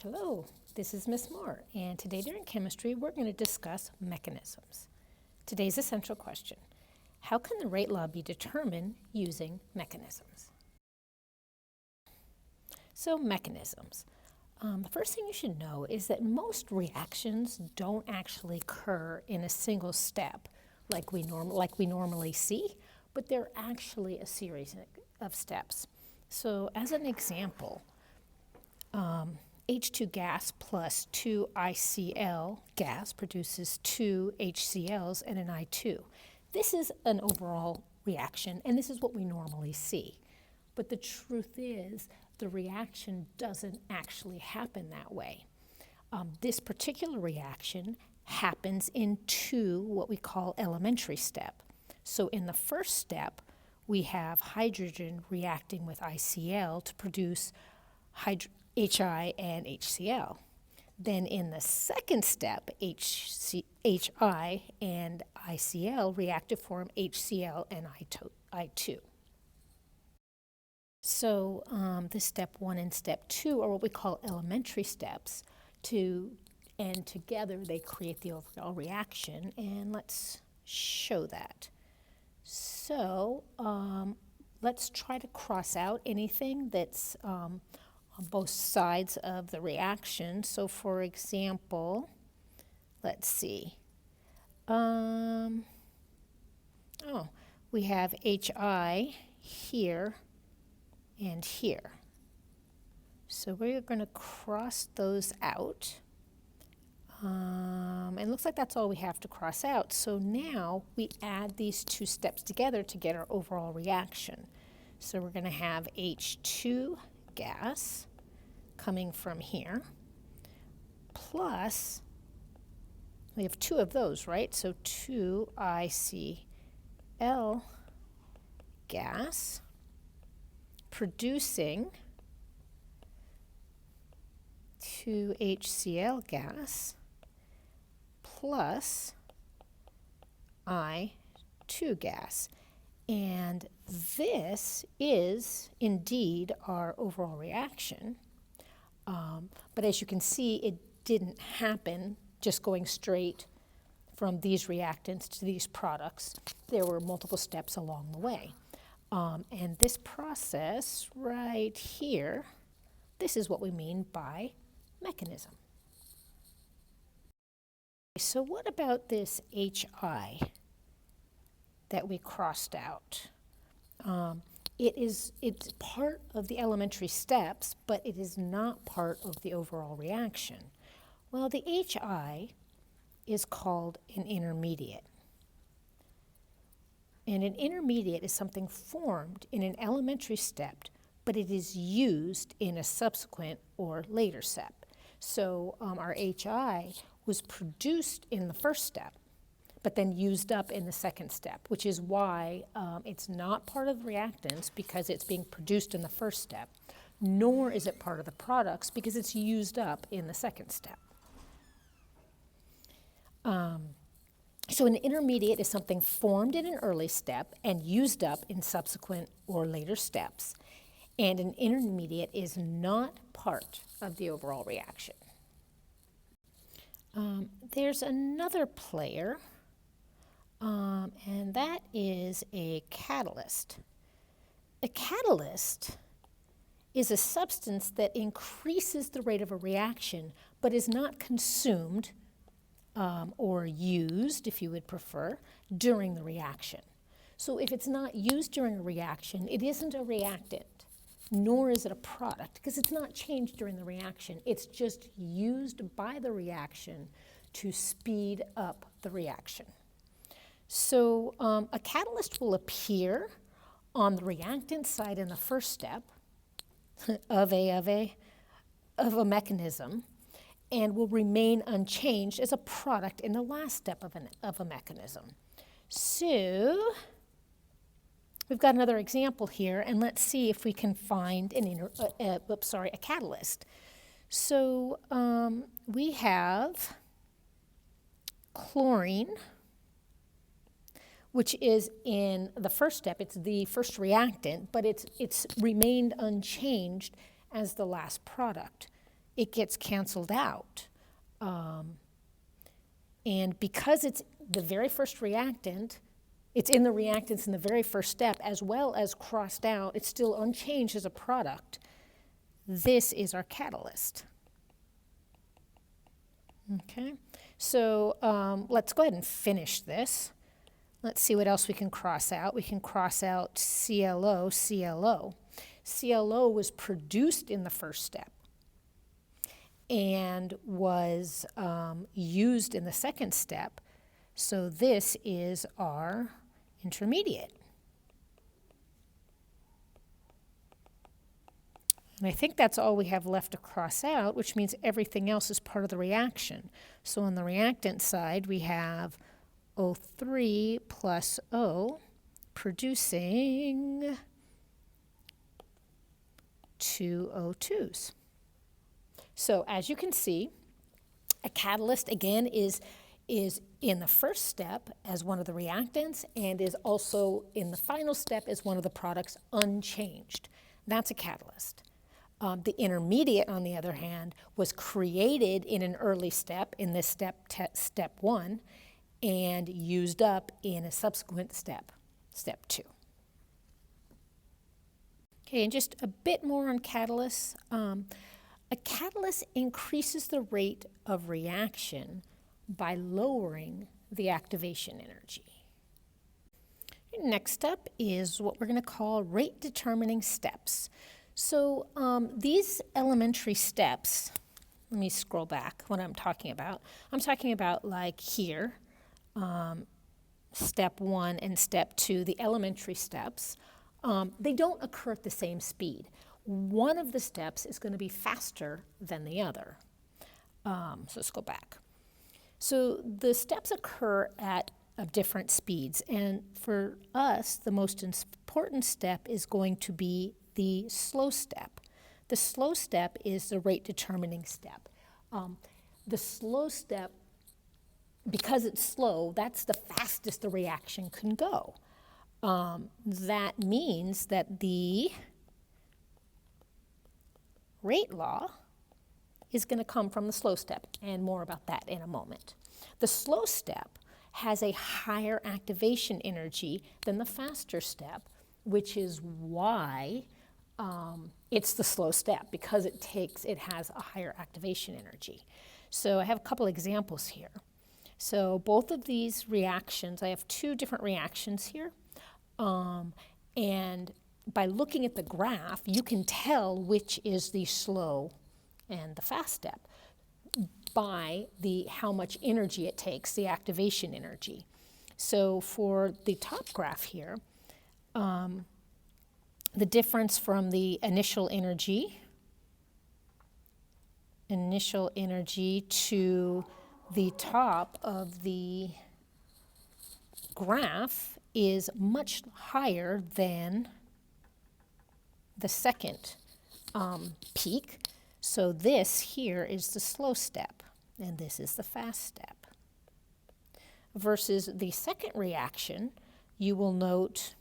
Hello, this is Miss Moore, and today during chemistry we're going to discuss mechanisms. Today's essential question: how can the rate law be determined using mechanisms? So mechanisms. The first thing you should know is that most reactions don't actually occur in a single step like we normally see, but they're actually a series of steps. So as an example, H2 gas plus 2 ICl gas produces 2 HCl's and an I2. This is an overall reaction, and this is what we normally see. But the truth is, the reaction doesn't actually happen that way. This particular reaction happens in what we call elementary step. So in the first step, we have hydrogen reacting with ICl to produce HI and HCl. Then in the second step, HI and ICl react to form HCl and I2. So this step 1 and step 2 are what we call elementary steps, and together they create the overall reaction, and let's show that. So let's try to cross out anything that's on both sides of the reaction. So for example, let's see. We have HI here and here. So we're going to cross those out. And it looks like that's all we have to cross out. So now we add these two steps together to get our overall reaction. So we're going to have H2 gas coming from here, plus, we have two of those, right? So 2 ICl gas producing 2 HCl gas plus I2 gas. And this is indeed our overall reaction. But as you can see, it didn't happen just going straight from these reactants to these products. There were multiple steps along the way. And this process right here, this is what we mean by mechanism. So what about this HI that we crossed out? It's part of the elementary steps, but it is not part of the overall reaction. Well, the HI is called an intermediate. And an intermediate is something formed in an elementary step, but it is used in a subsequent or later step. So our HI was produced in the first step, but then used up in the second step, which is why it's not part of the reactants because it's being produced in the first step, nor is it part of the products because it's used up in the second step. So an intermediate is something formed in an early step and used up in subsequent or later steps. And an intermediate is not part of the overall reaction. There's another player, and that is a catalyst. A catalyst is a substance that increases the rate of a reaction but is not consumed or used, if you would prefer, during the reaction. So if it's not used during a reaction, it isn't a reactant, nor is it a product, because it's not changed during the reaction. It's just used by the reaction to speed up the reaction. So a catalyst will appear on the reactant side in the first step of a mechanism, and will remain unchanged as a product in the last step of a mechanism. So we've got another example here, and let's see if we can find a catalyst. So we have chlorine, which is in the first step. It's the first reactant, but it's remained unchanged as the last product it gets canceled out. And because it's the very first reactant, it's in the reactants in the very first step, as well as crossed out, it's still unchanged as a product. This is our catalyst. Okay, so let's go ahead and finish this. Let's see what else we can cross out. We can cross out ClO, ClO. ClO was produced in the first step and was used in the second step. So this is our intermediate. And I think that's all we have left to cross out, which means everything else is part of the reaction. So on the reactant side, we have O3 plus O producing 2 O2s. So as you can see, a catalyst, again, is in the first step as one of the reactants and is also in the final step as one of the products unchanged. That's a catalyst. The intermediate, on the other hand, was created in an early step, in this step 1, and used up in a subsequent step, step 2. Okay, and just a bit more on catalysts. A catalyst increases the rate of reaction by lowering the activation energy. Next up is what we're going to call rate determining steps. So these elementary steps, let me scroll back what I'm talking about. I'm talking about like here, step 1 and step 2, the elementary steps. They don't occur at the same speed. One of the steps is going to be faster than the other. So let's go back. So the steps occur at different speeds, and for us, the most important step is going to be the slow step. The slow step is the rate determining step. The slow step, because it's slow, that's the fastest the reaction can go. That means that the rate law is going to come from the slow step, and more about that in a moment. The slow step has a higher activation energy than the faster step, which is why it's the slow step, because it has a higher activation energy. So I have a couple examples here. So both of these reactions, I have 2 different reactions here, and by looking at the graph, you can tell which is the slow and the fast step by how much energy it takes, the activation energy. So for the top graph here, the difference from the initial energy to the top of the graph is much higher than the second peak. So this here is the slow step, and this is the fast step. Versus the second reaction, you will note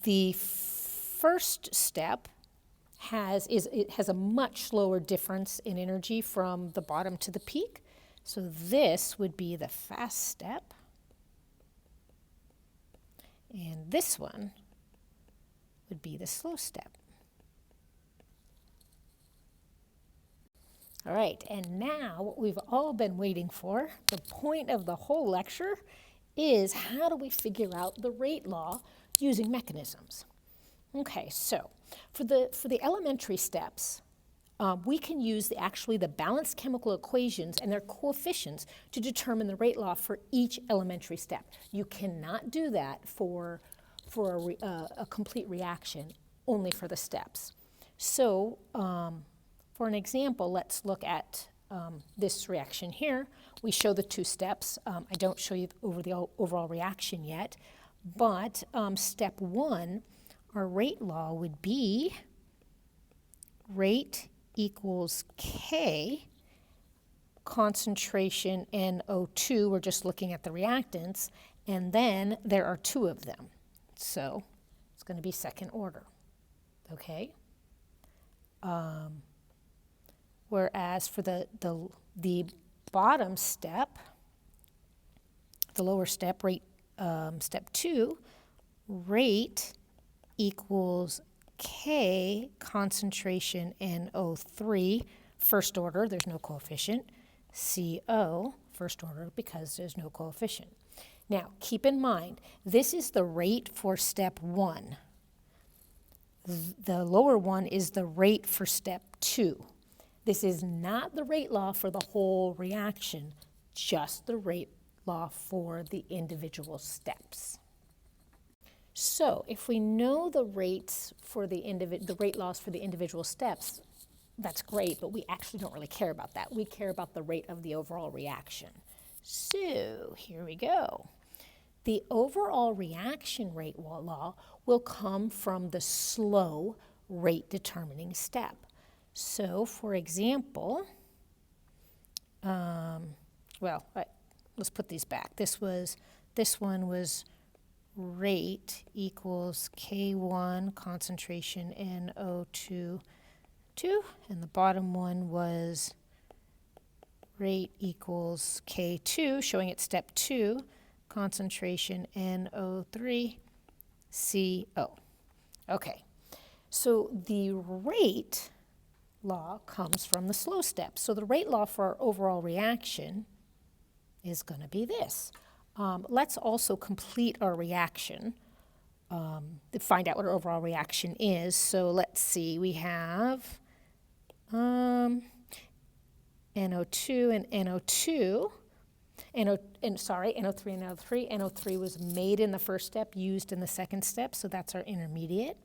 the first step has a much slower difference in energy from the bottom to the peak. So this would be the fast step, and this one would be the slow step. All right, and now what we've all been waiting for, the point of the whole lecture, is how do we figure out the rate law using mechanisms? Okay, so for the elementary steps, we can use actually the balanced chemical equations and their coefficients to determine the rate law for each elementary step. You cannot do that for a complete reaction, only for the steps. So for an example, let's look at this reaction here. We show the 2 steps. I don't show you the overall reaction yet, but step 1, our rate law would be rate equals K, concentration NO2, we're just looking at the reactants, and then there are 2 of them. So it's going to be second order, okay? Whereas for the bottom step, the lower step, rate step 2, rate equals K concentration NO3, first order, there's no coefficient, CO, first order, because there's no coefficient. Now, keep in mind, this is the rate for step 1. The lower one is the rate for step 2. This is not the rate law for the whole reaction, just the rate law for the individual steps. So if we know the rates for the rate laws for the individual steps, that's great, but we actually don't really care about that. We care about the rate of the overall reaction. So here we go. The overall reaction rate law will come from the slow rate determining step. So for example, let's put these back. This one was rate equals K1 concentration NO2, and the bottom one was rate equals K2, showing it step 2, concentration NO3, CO. Okay, so the rate law comes from the slow step. So the rate law for our overall reaction is going to be this. Let's also complete our reaction to find out what our overall reaction is. So let's see, we have NO2 and NO2. NO3 and NO3. NO3 was made in the first step, used in the second step, so that's our intermediate.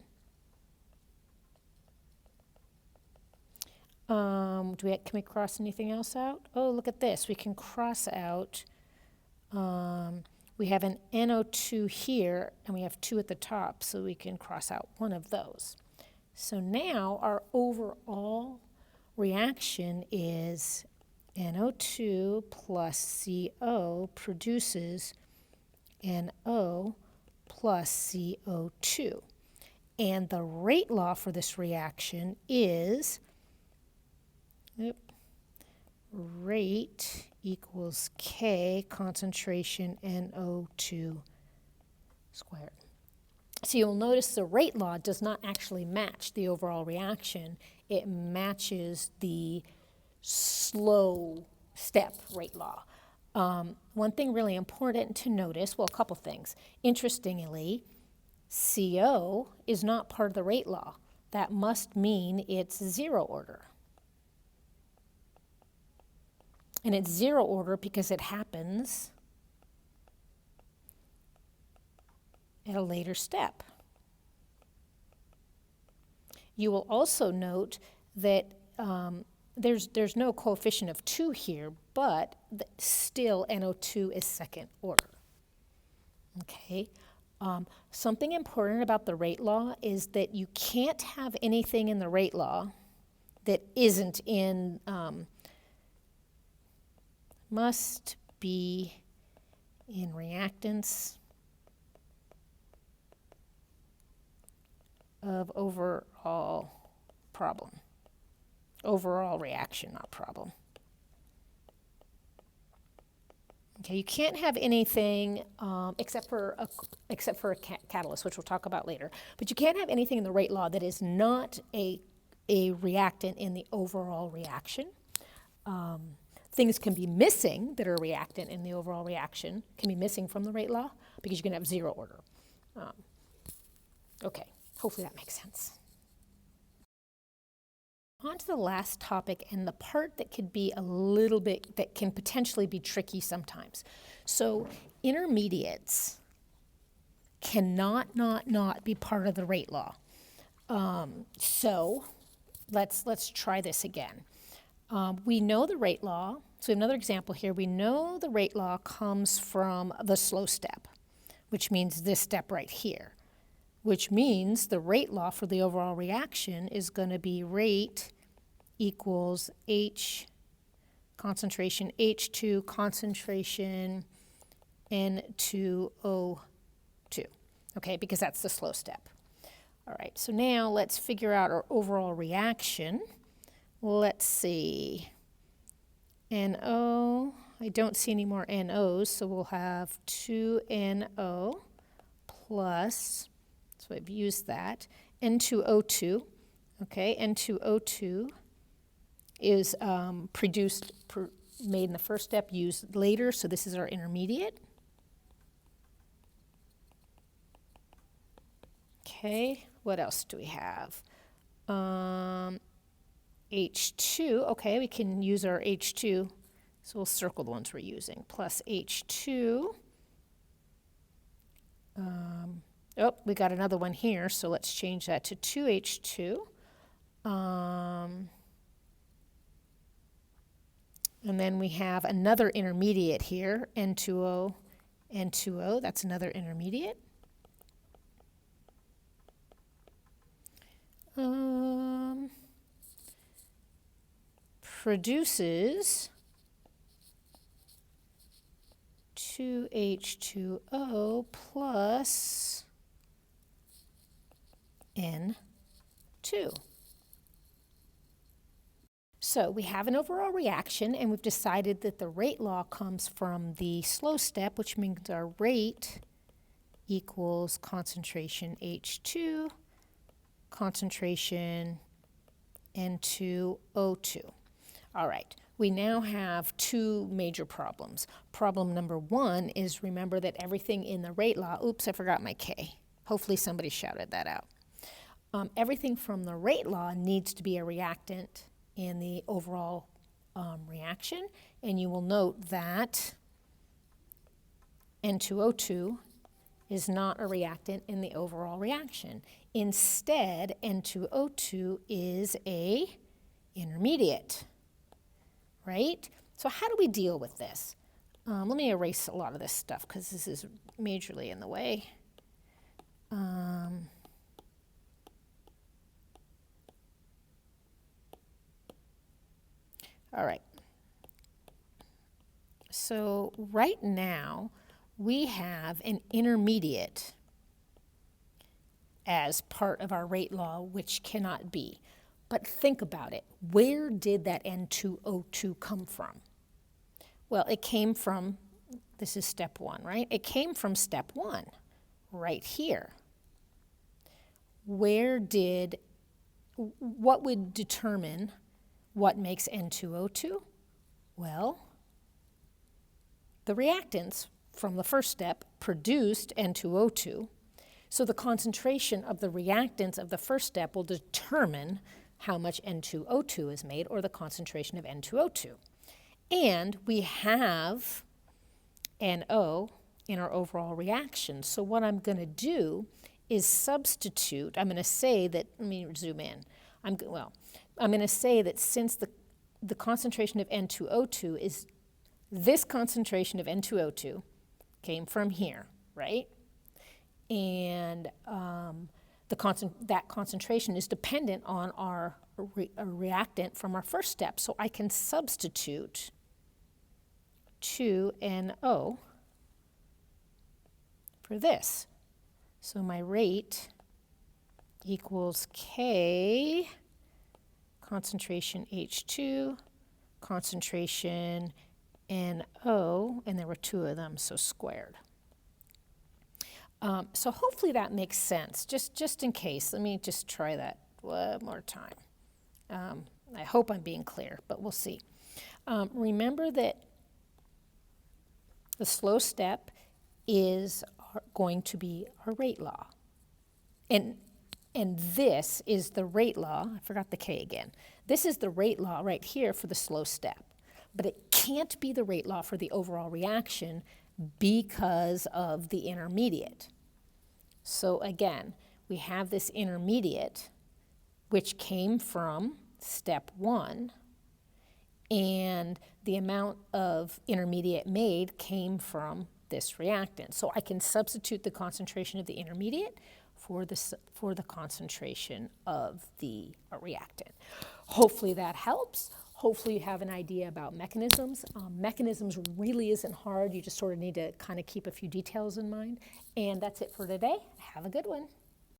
Can we cross anything else out? Oh, look at this. We can cross out, we have an NO2 here, and we have 2 at the top, so we can cross out one of those. So now our overall reaction is NO2 plus CO produces NO plus CO2. And the rate law for this reaction is rate equals K concentration NO2 squared. So you'll notice the rate law does not actually match the overall reaction. It matches the slow step rate law. One thing really important to notice, well, a couple things. Interestingly, CO is not part of the rate law. That must mean it's 0 order. And it's 0 order because it happens at a later step. You will also note that there's no coefficient of 2 here, but still NO2 is second order. Okay. Something important about the rate law is that you can't have anything in the rate law that isn't in, must be in reactants of overall problem. Overall reaction, not problem. Okay, you can't have anything except for a catalyst, which we'll talk about later. But you can't have anything in the rate law that is not a reactant in the overall reaction. Things can be missing that are a reactant in the overall reaction, can be missing from the rate law because you can have 0 order. Okay, hopefully that makes sense. On to the last topic, and the part that could be a little bit, that can potentially be tricky sometimes. So intermediates cannot not be part of the rate law. So let's try this again. We know the rate law. So another example here, we know the rate law comes from the slow step, which means this step right here, which means the rate law for the overall reaction is going to be rate equals H concentration H2 concentration N2O2, okay, because that's the slow step. All right, so now let's figure out our overall reaction. Let's see. NO, I don't see any more NOs, so we'll have 2NO plus, so I've used that, N2O2. Okay, N2O2 is made in the first step, used later, so this is our intermediate. Okay, what else do we have? H2, okay, we can use our H2, so we'll circle the ones we're using, plus H2. Oh, we got another one here, so let's change that to 2H2. And then we have another intermediate here, N2O, N2O, that's another intermediate. Produces 2H2O plus N2. So we have an overall reaction, and we've decided that the rate law comes from the slow step, which means our rate equals concentration H2, concentration N2O2. All right, we now have two major problems. Problem number one is, remember that everything in the rate law, oops, I forgot my K. Hopefully somebody shouted that out. Everything from the rate law needs to be a reactant in the overall reaction, and you will note that N2O2 is not a reactant in the overall reaction. Instead, N2O2 is a intermediate, right? So how do we deal with this? Let me erase a lot of this stuff because this is majorly in the way. All right. So right now, we have an intermediate as part of our rate law, which cannot be. But think about it. Where did that N2O2 come from? Well, it came from, this is step one, right? It came from step one, right here. What would determine what makes N2O2? Well, the reactants from the first step produced N2O2. So the concentration of the reactants of the first step will determine how much N2O2 is made, or the concentration of N2O2. And we have NO in our overall reaction. So what I'm going to do is substitute. I'm going to say that, let me zoom in. I'm going to say that since the concentration of N2O2 is, this concentration of N2O2 came from here, right? And that concentration is dependent on our reactant from our first step. So I can substitute 2NO for this. So my rate equals K, concentration H2, concentration NO, and there were two of them, so squared. So hopefully that makes sense. Just in case, let me just try that one more time. I hope I'm being clear, but we'll see. Remember that the slow step is going to be our rate law. And this is the rate law. I forgot the K again. This is the rate law right here for the slow step. But it can't be the rate law for the overall reaction because of the intermediate. So again, we have this intermediate, which came from step one, and the amount of intermediate made came from this reactant. So I can substitute the concentration of the intermediate for the concentration of the reactant. Hopefully that helps. Hopefully you have an idea about mechanisms. Mechanisms really isn't hard. You just sort of need to kind of keep a few details in mind. And that's it for today. Have a good one.